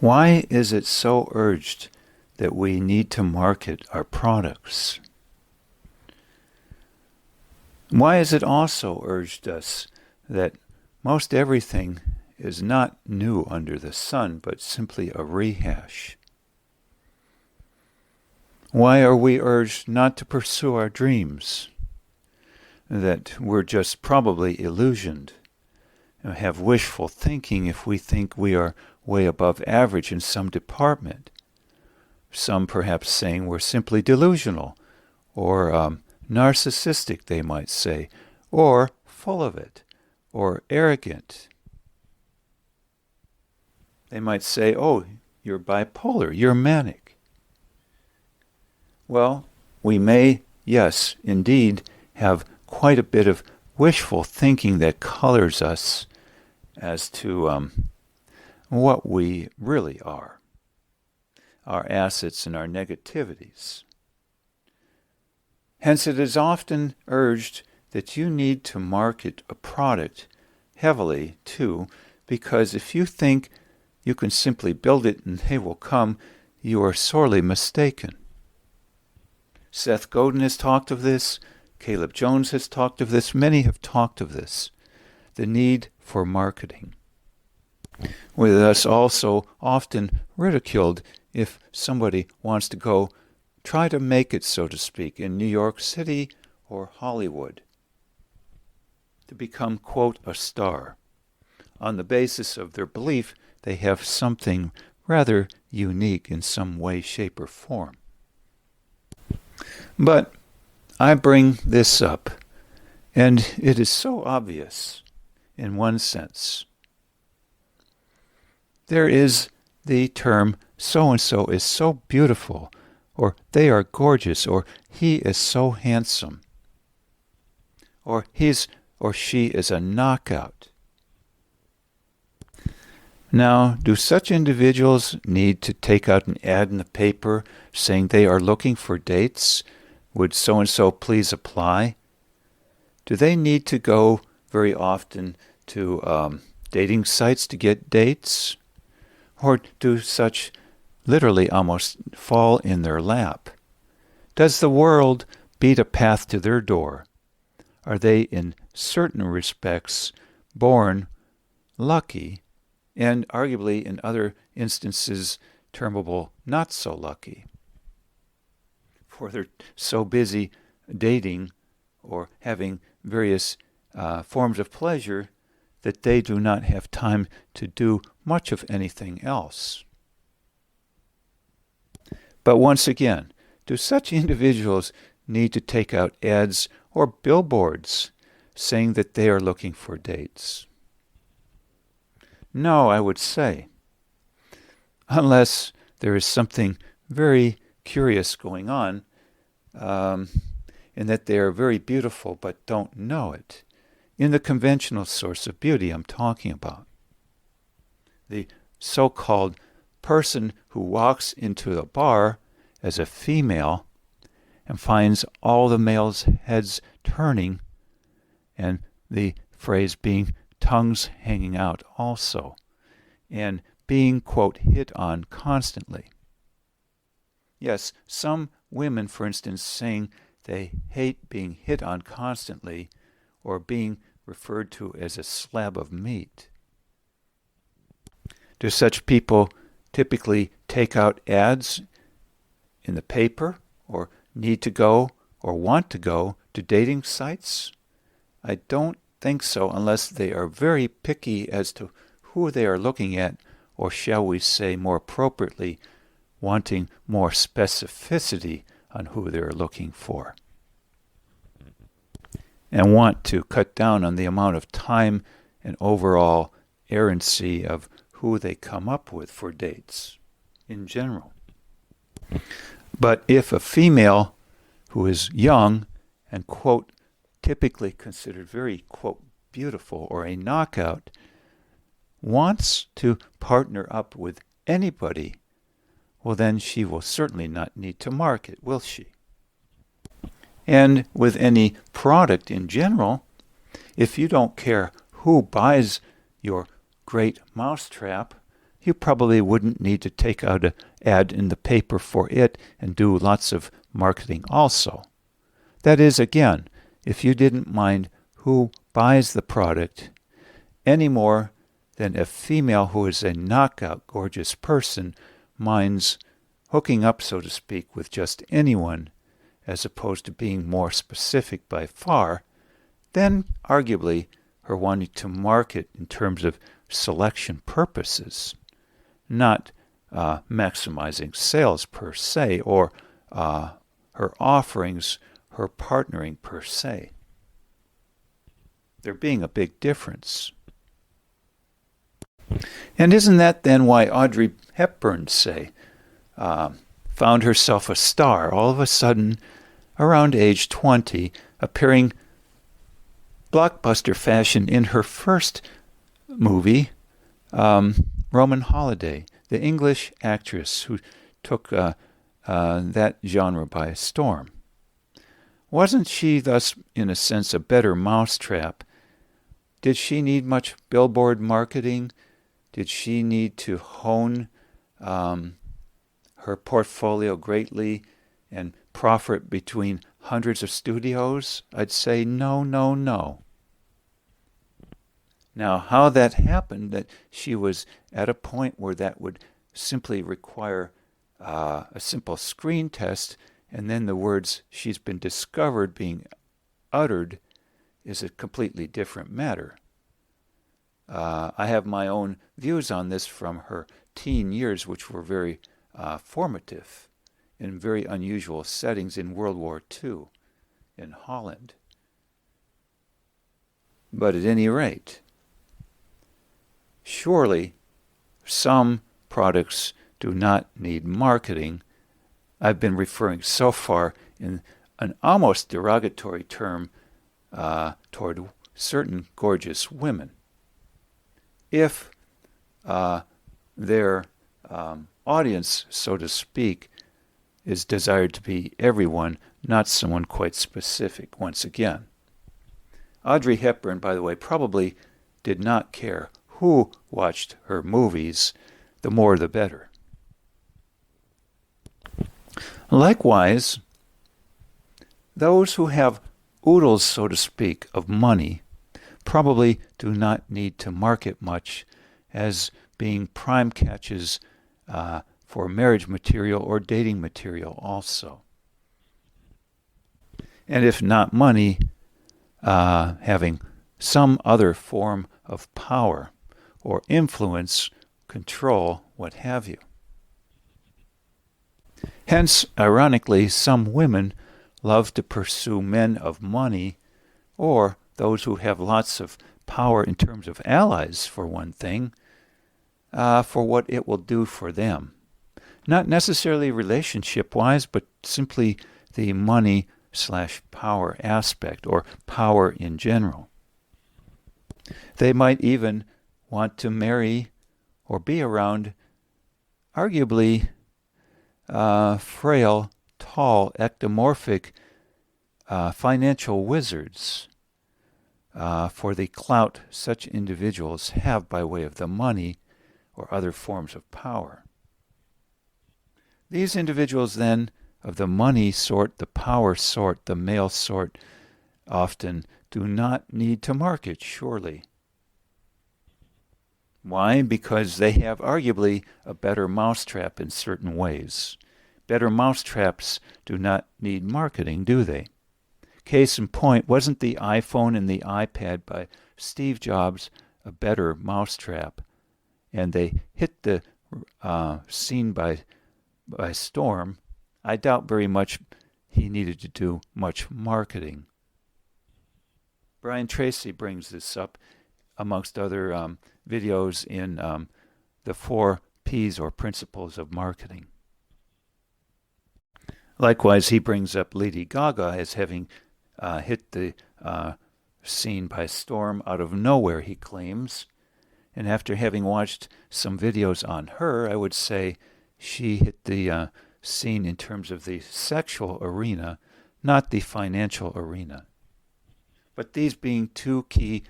Why is it so urged that we need to market our products? Why is it also urged us that most everything is not new under the sun, but simply a rehash? Why are we urged not to pursue our dreams? That we're just probably illusioned, have wishful thinking if we think we are way above average in some department. Some perhaps saying we're simply delusional, or narcissistic, they might say, or full of it, or arrogant. They might say, oh, you're bipolar, you're manic. Well, we may, yes, indeed, have quite a bit of wishful thinking that colors us as to what we really are, our assets and our negativities. Hence, it is often urged that you need to market a product heavily, too, because if you think you can simply build it and they will come, you are sorely mistaken. Seth Godin has talked of this. Caleb Jones has talked of this. Many have talked of this. The need for marketing. With us also often ridiculed if somebody wants to go try to make it, so to speak, in New York City or Hollywood, to become, quote, a star, on the basis of their belief they have something rather unique in some way, shape, or form. But I bring this up, and it is so obvious in one sense. There is the term, so-and-so is so beautiful, or they are gorgeous, or he is so handsome, or his or she is a knockout. Now, do such individuals need to take out an ad in the paper saying they are looking for dates? Would so-and-so please apply? Do they need to go very often to dating sites to get dates? Or do such literally almost fall in their lap? Does the world beat a path to their door? Are they in certain respects born lucky, and arguably in other instances termable not so lucky? For they're so busy dating or having various forms of pleasure that they do not have time to do much of anything else. But once again, do such individuals need to take out ads or billboards saying that they are looking for dates? No, I would say, unless there is something very curious going on, in that they are very beautiful but don't know it. In the conventional source of beauty I'm talking about. The so-called person who walks into a bar as a female and finds all the males' heads turning, and the phrase being tongues hanging out also, and being, quote, hit on constantly. Yes, some women, for instance, saying they hate being hit on constantly or being referred to as a slab of meat. Do such people typically take out ads in the paper or need to go or want to go to dating sites? I don't think so, unless they are very picky as to who they are looking at, or shall we say more appropriately, wanting more specificity on who they're looking for, and want to cut down on the amount of time and overall errancy of who they come up with for dates in general. But if a female who is young and, quote, typically considered very, quote, beautiful or a knockout, wants to partner up with anybody, well, then she will certainly not need to market, will she? And with any product in general, if you don't care who buys your great mousetrap, you probably wouldn't need to take out an ad in the paper for it and do lots of marketing also. That is, again, if you didn't mind who buys the product any more than a female who is a knockout gorgeous person minds hooking up, so to speak, with just anyone, as opposed to being more specific by far, then arguably her wanting to market in terms of selection purposes, not maximizing sales per se, or her offerings, her partnering per se. There being a big difference. And isn't that then why Audrey Hepburn, say, found herself a star all of a sudden around age 20, appearing blockbuster fashion in her first movie, Roman Holiday, the English actress who took that genre by storm? Wasn't she thus, in a sense, a better mousetrap? Did she need much billboard marketing? Did she need to hone her portfolio greatly and profit between hundreds of studios? I'd say no, no, no. Now, how that happened, that she was at a point where that would simply require a simple screen test, and then the words "she's been discovered" being uttered, is a completely different matter. I have my own views on this from her teen years, which were very formative in very unusual settings in World War II in Holland. But at any rate, surely some products do not need marketing. I've been referring so far in an almost derogatory term toward certain gorgeous women. If their audience, so to speak, is desired to be everyone, not someone quite specific, once again. Audrey Hepburn, by the way, probably did not care who watched her movies, the more the better. Likewise, those who have oodles, so to speak, of money probably do not need to market much as being prime catches for marriage material or dating material also. And if not money, having some other form of power or influence, control, what have you. Hence, ironically, some women love to pursue men of money, or those who have lots of power in terms of allies, for one thing, for what it will do for them. Not necessarily relationship-wise, but simply the money/power aspect, or power in general. They might even want to marry or be around arguably frail, tall, ectomorphic financial wizards for the clout such individuals have by way of the money or other forms of power. These individuals then, of the money sort, the power sort, the male sort, often do not need to market, surely. Why? Because they have arguably a better mousetrap in certain ways. Better mousetraps do not need marketing, do they? Case in point, wasn't the iPhone and the iPad by Steve Jobs a better mousetrap? And they hit the scene by storm. I doubt very much he needed to do much marketing. Brian Tracy brings this up amongst other videos in the 4 P's or principles of marketing. Likewise, he brings up Lady Gaga as having hit the scene by storm out of nowhere, he claims. And after having watched some videos on her, I would say she hit the scene in terms of the sexual arena, not the financial arena. But these being 2 key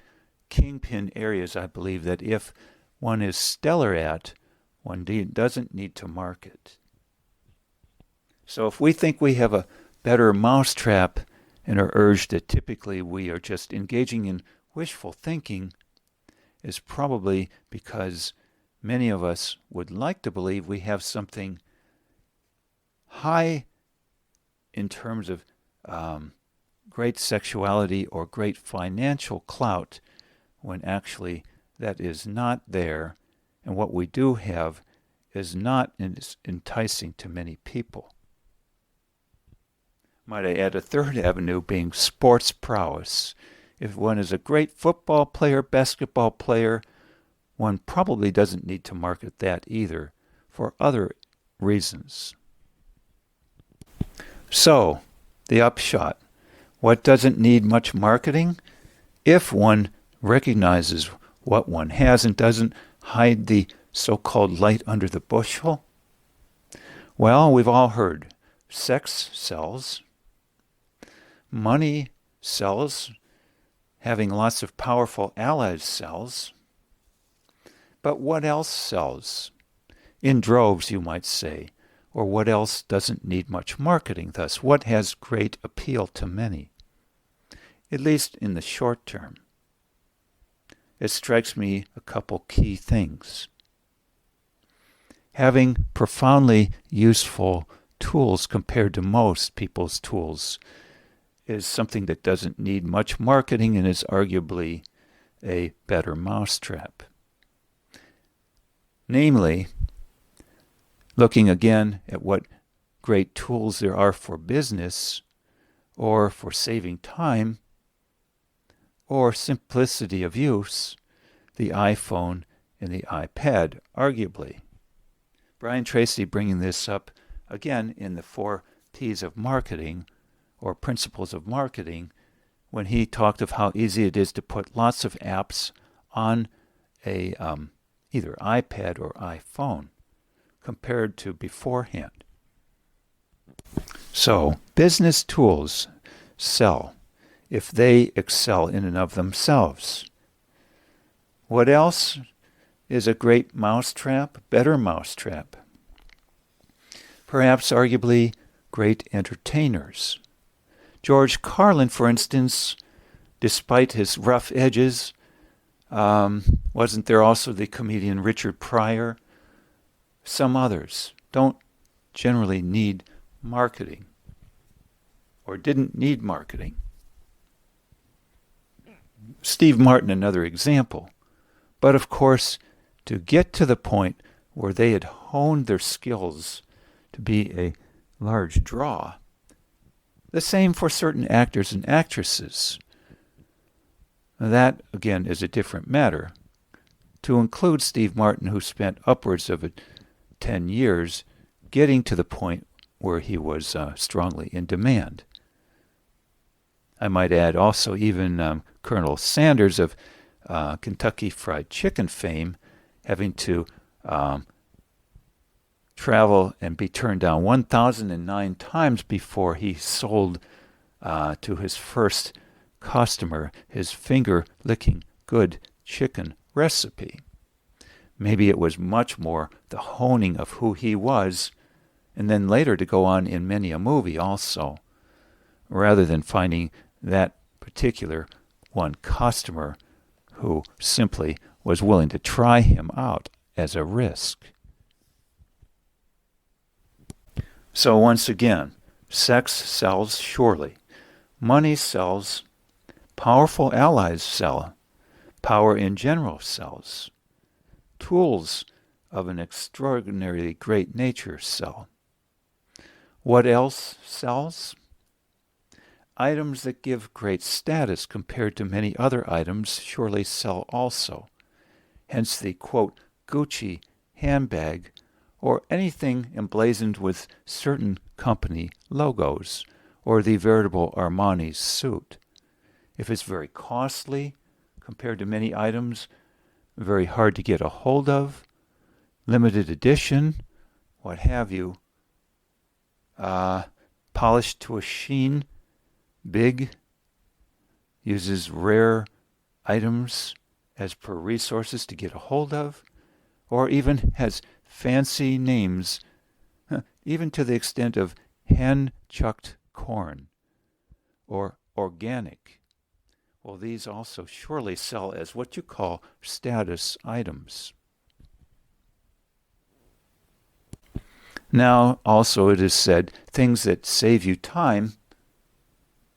kingpin areas, I believe, that if one is stellar at, one doesn't need to market. So if we think we have a better mousetrap and are urged that typically we are just engaging in wishful thinking, is probably because many of us would like to believe we have something high in terms of great sexuality or great financial clout, when actually that is not there, and what we do have is not enticing to many people. Might I add a third avenue being sports prowess. If one is a great football player, basketball player, one probably doesn't need to market that either, for other reasons. So, the upshot. What doesn't need much marketing? If one recognizes what one has and doesn't hide the so-called light under the bushel. Well, we've all heard sex sells, money sells, having lots of powerful allies sells. But what else sells? In droves, you might say. Or what else doesn't need much marketing thus? What has great appeal to many? At least in the short term. It strikes me a couple key things. Having profoundly useful tools compared to most people's tools is something that doesn't need much marketing and is arguably a better mousetrap. Namely, looking again at what great tools there are for business or for saving time or simplicity of use, the iPhone and the iPad, arguably. Brian Tracy bringing this up again in the 4 P's of marketing, or principles of marketing, when he talked of how easy it is to put lots of apps on a either iPad or iPhone compared to beforehand. So, business tools sell if they excel in and of themselves. What else is a great mousetrap, better mousetrap? Perhaps arguably great entertainers. George Carlin, for instance, despite his rough edges, wasn't there also the comedian Richard Pryor? Some others don't generally need marketing, or didn't need marketing. Steve Martin, another example. But of course, to get to the point where they had honed their skills to be a large draw, the same for certain actors and actresses. That, again, is a different matter. To include Steve Martin, who spent upwards of 10 years getting to the point where he was strongly in demand. I might add also even Colonel Sanders of Kentucky Fried Chicken fame, having to travel and be turned down 1,009 times before he sold to his first customer his finger-licking good chicken recipe. Maybe it was much more the honing of who he was, and then later to go on in many a movie also, rather than finding that particular one customer who simply was willing to try him out as a risk. So once again, sex sells surely. Money sells. Powerful allies sell. Power in general sells. Tools of an extraordinarily great nature sell. What else sells? Items that give great status compared to many other items surely sell also. Hence the, quote, Gucci handbag, or anything emblazoned with certain company logos, or the veritable Armani suit. If it's very costly compared to many items, very hard to get a hold of, limited edition, what have you, polished to a sheen, big, uses rare items as per resources to get a hold of, or even has fancy names, even to the extent of hand-chucked corn or organic. Well, these also surely sell as what you call status items. Now, also it is said, things that save you time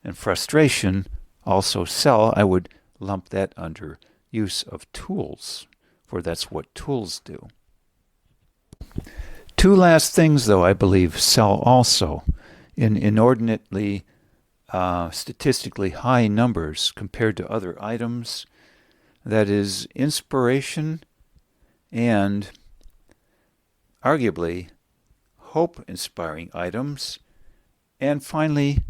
and frustration also sell. I would lump that under use of tools, for that's what tools do. Two last things, though, I believe sell also in inordinately statistically high numbers compared to other items. That is inspiration and arguably hope-inspiring items, and finally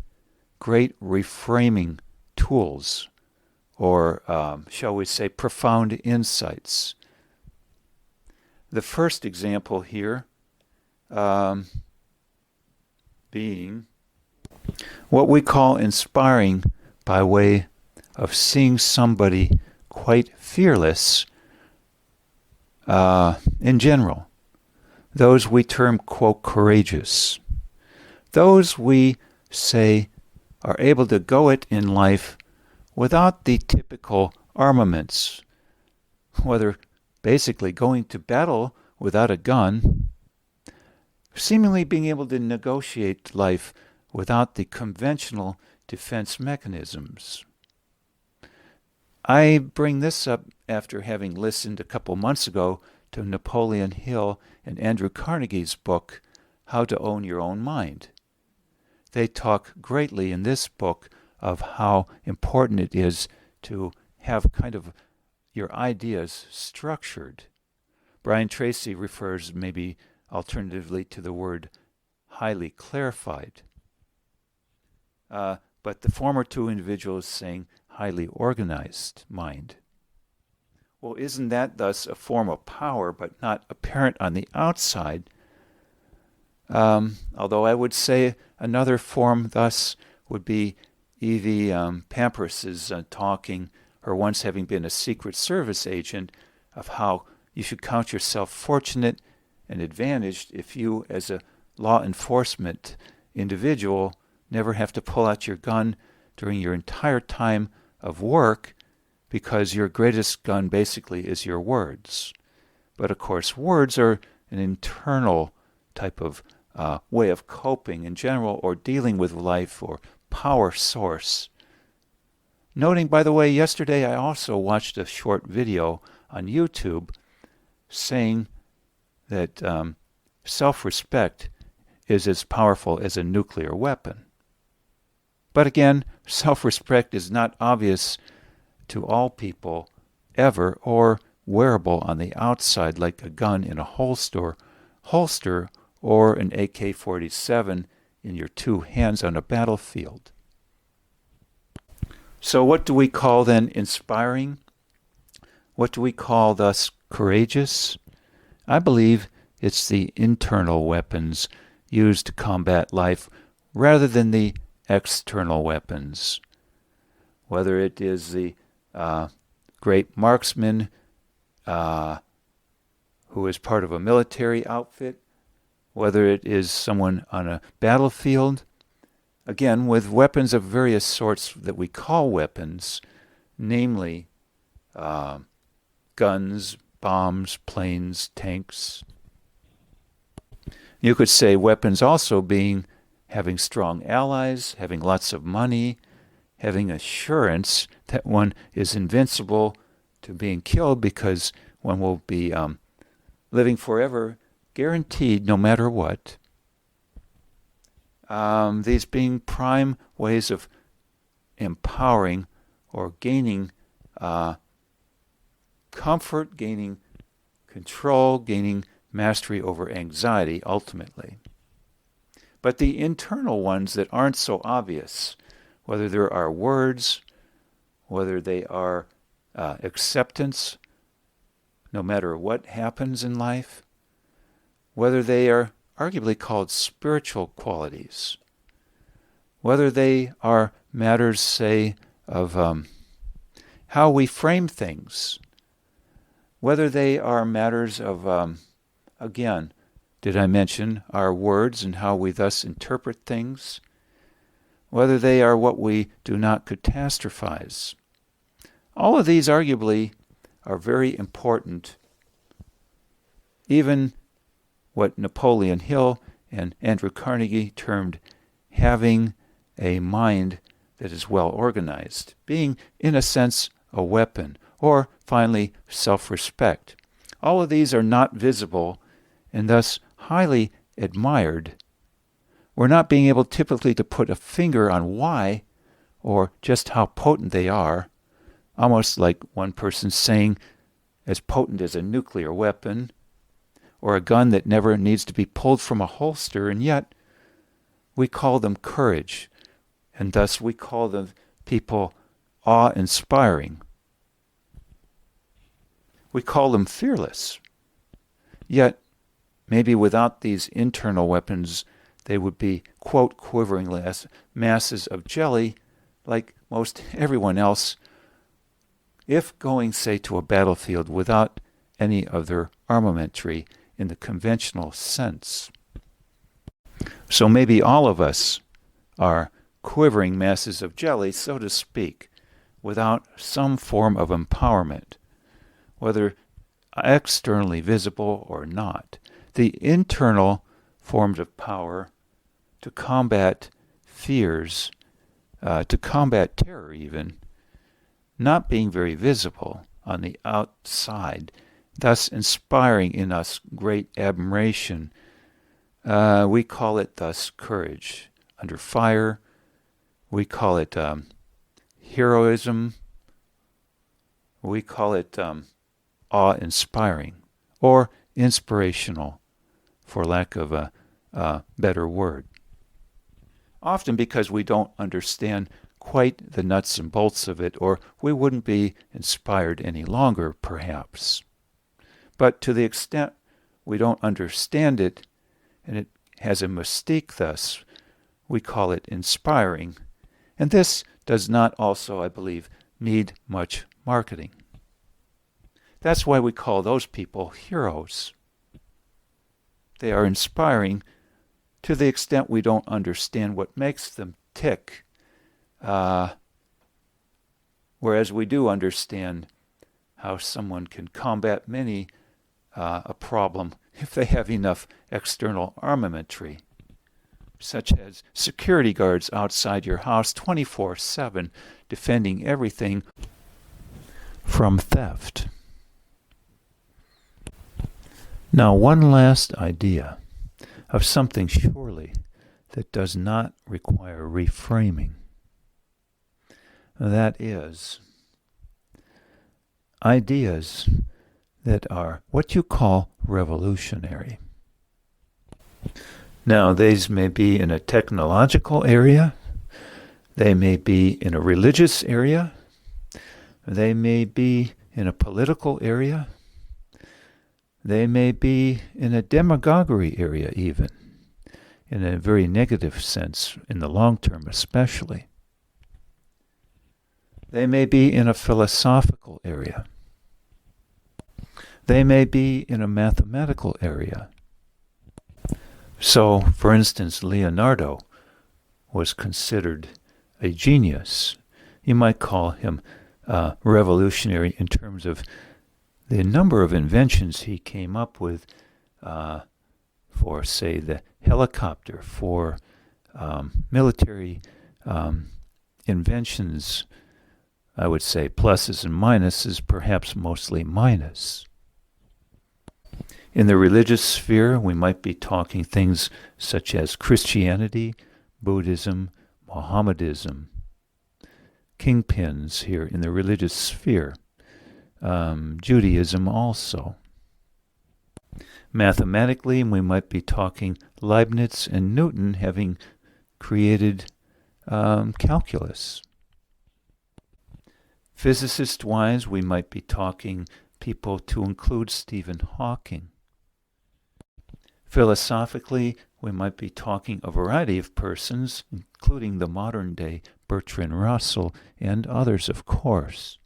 great reframing tools, or shall we say profound insights. The first example here being what we call inspiring by way of seeing somebody quite fearless in general. Those we term, quote, courageous. Those we say are able to go it in life without the typical armaments, whether basically going to battle without a gun, seemingly being able to negotiate life without the conventional defense mechanisms. I bring this up after having listened a couple months ago to Napoleon Hill and Andrew Carnegie's book, How to Own Your Own Mind. They talk greatly in this book of how important it is to have kind of your ideas structured. Brian Tracy refers maybe alternatively to the word highly clarified. But the former two individuals saying highly organized mind. Well, isn't that thus a form of power, but not apparent on the outside? Although I would say another form thus would be Evie Pampers's talking, her once having been a Secret Service agent, of how you should count yourself fortunate and advantaged if you, as a law enforcement individual, never have to pull out your gun during your entire time of work, because your greatest gun basically is your words. But of course, words are an internal type of way of coping in general, or dealing with life, or power source. Noting, by the way, yesterday I also watched a short video on YouTube saying that self-respect is as powerful as a nuclear weapon. But again, self-respect is not obvious to all people ever, or wearable on the outside like a gun in a holster, or an AK-47 in your two hands on a battlefield. So what do we call then inspiring? What do we call thus courageous? I believe it's the internal weapons used to combat life rather than the external weapons. Whether it is the great marksman who is part of a military outfit, whether it is someone on a battlefield, again, with weapons of various sorts that we call weapons, namely guns, bombs, planes, tanks. You could say weapons also being having strong allies, having lots of money, having assurance that one is invincible to being killed, because one will be living forever, guaranteed no matter what. These being prime ways of empowering or gaining comfort, gaining control, gaining mastery over anxiety ultimately. But the internal ones that aren't so obvious, whether there are words, whether they are acceptance, no matter what happens in life, whether they are arguably called spiritual qualities, whether they are matters, say, of how we frame things, whether they are matters of, again, did I mention our words and how we thus interpret things? Whether they are what we do not catastrophize. All of these arguably are very important. Even what Napoleon Hill and Andrew Carnegie termed having a mind that is well organized, being, in a sense, a weapon, or, finally, self-respect. All of these are not visible and thus highly admired. We're not being able typically to put a finger on why or just how potent they are, almost like one person saying as potent as a nuclear weapon or a gun that never needs to be pulled from a holster, and yet we call them courage, and thus we call them people awe-inspiring. We call them fearless. Yet, maybe without these internal weapons, they would be, quote, quivering masses of jelly like most everyone else, if going, say, to a battlefield without any of their armamentry in the conventional sense. So maybe all of us are quivering masses of jelly, so to speak, without some form of empowerment, whether externally visible or not. The internal forms of power to combat fears, to combat terror even, not being very visible on the outside, thus inspiring in us great admiration. We call it thus courage. Under fire, we call it heroism. We call it awe-inspiring or inspirational, for lack of a better word. Often because we don't understand quite the nuts and bolts of it, or we wouldn't be inspired any longer, perhaps. But to the extent we don't understand it, and it has a mystique thus, we call it inspiring. And this does not also, I believe, need much marketing. That's why we call those people heroes. They are inspiring to the extent we don't understand what makes them tick, whereas we do understand how someone can combat many a problem if they have enough external armamentry, such as security guards outside your house 24/7, defending everything from theft. Now, one last idea of something surely that does not require reframing. That is, ideas that are what you call revolutionary. Now, these may be in a technological area, they may be in a religious area, they may be in a political area, they may be in a demagoguery area even, in a very negative sense, in the long term especially. They may be in a philosophical area. They may be in a mathematical area. So, for instance, Leonardo was considered a genius. You might call him revolutionary in terms of the number of inventions he came up with for, say, the helicopter, for military inventions. I would say pluses and minuses, perhaps mostly minus. In the religious sphere, we might be talking things such as Christianity, Buddhism, Mohammedanism, kingpins here in the religious sphere, Judaism also. Mathematically, we might be talking Leibniz and Newton having created calculus. Physicist-wise, we might be talking people to include Stephen Hawking. Philosophically, we might be talking a variety of persons, including the modern-day Bertrand Russell and others, of course,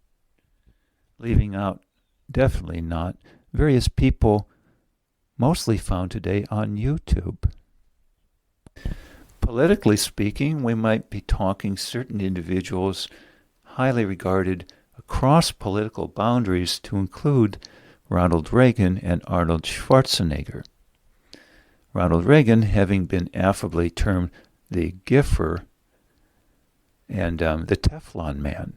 leaving out definitely not various people mostly found today on YouTube. Politically speaking, we might be talking certain individuals highly regarded across political boundaries to include Ronald Reagan and Arnold Schwarzenegger. Ronald Reagan having been affably termed the Giffer and the Teflon Man.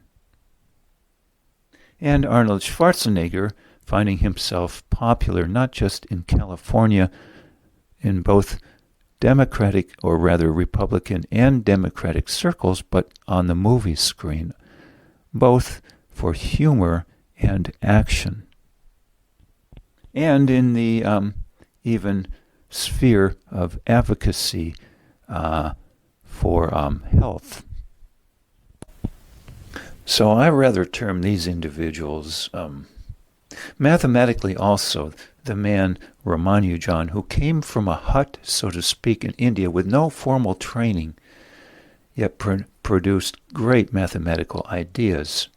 And Arnold Schwarzenegger finding himself popular not just in California, in both Democratic, or rather Republican and Democratic circles, but on the movie screen, both for humor and action. And in the even sphere of advocacy for health. So I rather term these individuals mathematically also the man Ramanujan, who came from a hut, so to speak, in India with no formal training, yet produced great mathematical ideas,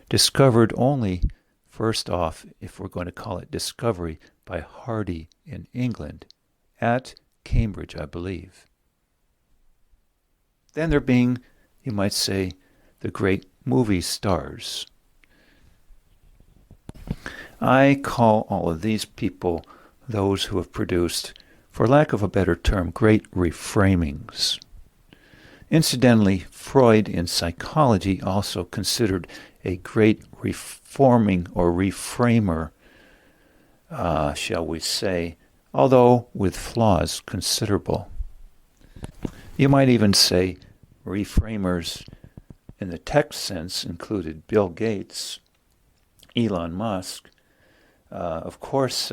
discovered only, first off, if we're going to call it discovery, by Hardy in England, at Cambridge, I believe. Then there being, you might say, the great movie stars. I call all of these people those who have produced, for lack of a better term, great reframings. Incidentally, Freud in psychology also considered a great reforming or reframer, shall we say, although with flaws considerable. You might even say reframers in the tech sense included Bill Gates, Elon Musk, of course,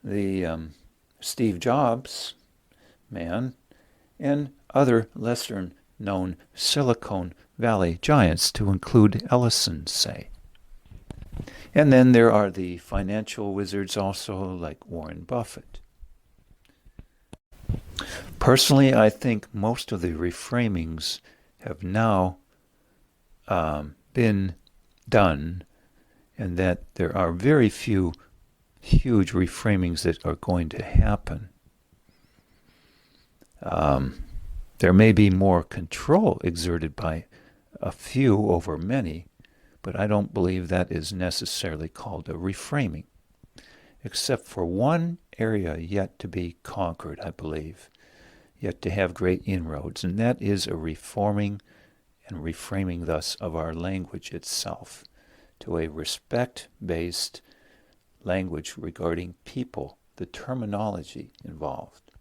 the Steve Jobs man, and other lesser-known Silicon Valley giants, to include Ellison, say. And then there are the financial wizards also, like Warren Buffett. Personally, I think most of the reframings have now been done, and that there are very few huge reframings that are going to happen. There may be more control exerted by a few over many, but I don't believe that is necessarily called a reframing, except for one area yet to be conquered, I believe, yet to have great inroads, and that is a reforming and reframing thus of our language itself to a respect-based language regarding people, the terminology involved.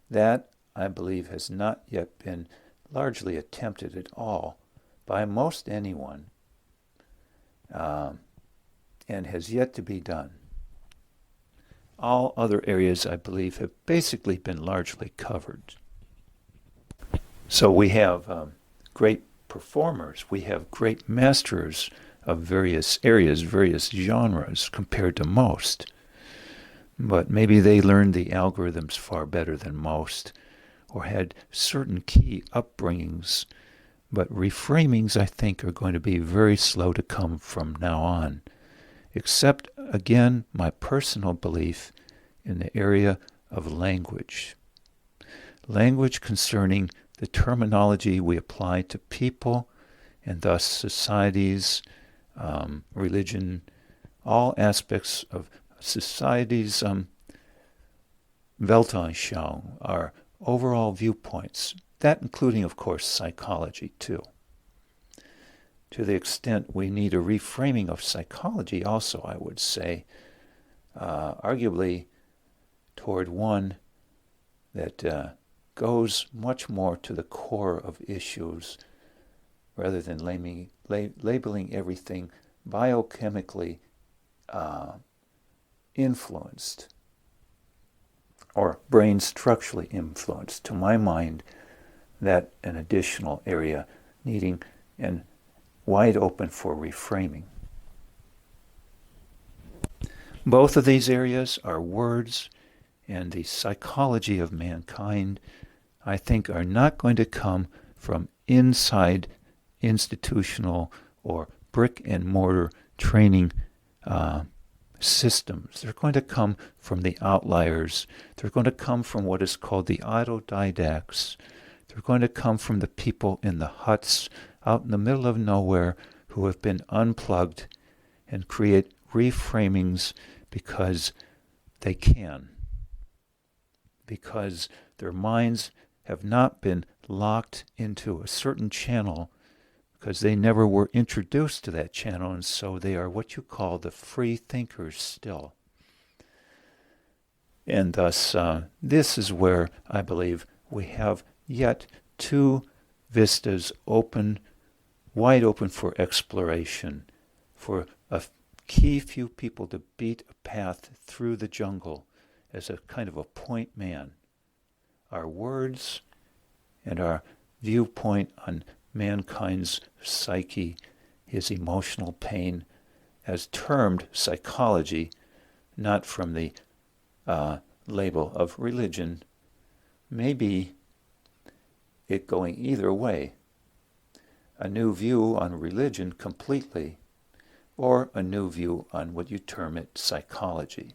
That, I believe, has not yet been largely attempted at all by most anyone, and has yet to be done. All other areas, I believe, have basically been largely covered. So we have great performers, we have great masters of various areas, various genres compared to most. But maybe they learned the algorithms far better than most, or had certain key upbringings. But reframings, I think, are going to be very slow to come from now on, except, again, my personal belief in the area of language. Language concerning the terminology we apply to people, and thus societies, religion, all aspects of society's Weltanschauung, our overall viewpoints, that including, of course, psychology too. To the extent we need a reframing of psychology also, I would say, arguably toward one that goes much more to the core of issues rather than labeling everything biochemically influenced or brain structurally influenced. To my mind, that an additional area needing and wide open for reframing. Both of these areas are words, and the psychology of mankind, I think, are not going to come from inside institutional or brick and mortar training systems. They're going to come from the outliers. They're going to come from what is called the autodidacts. They're going to come from the people in the huts out in the middle of nowhere who have been unplugged and create reframings because they can. Because their minds have not been locked into a certain channel because they never were introduced to that channel, and so they are what you call the free thinkers still. And thus, this is where I believe we have yet two vistas open, wide open for exploration, for a key few people to beat a path through the jungle as a kind of a point man. Our words and our viewpoint on mankind's psyche, his emotional pain, as termed psychology, not from the label of religion, maybe it going either way. A new view on religion completely, or a new view on what you term it psychology.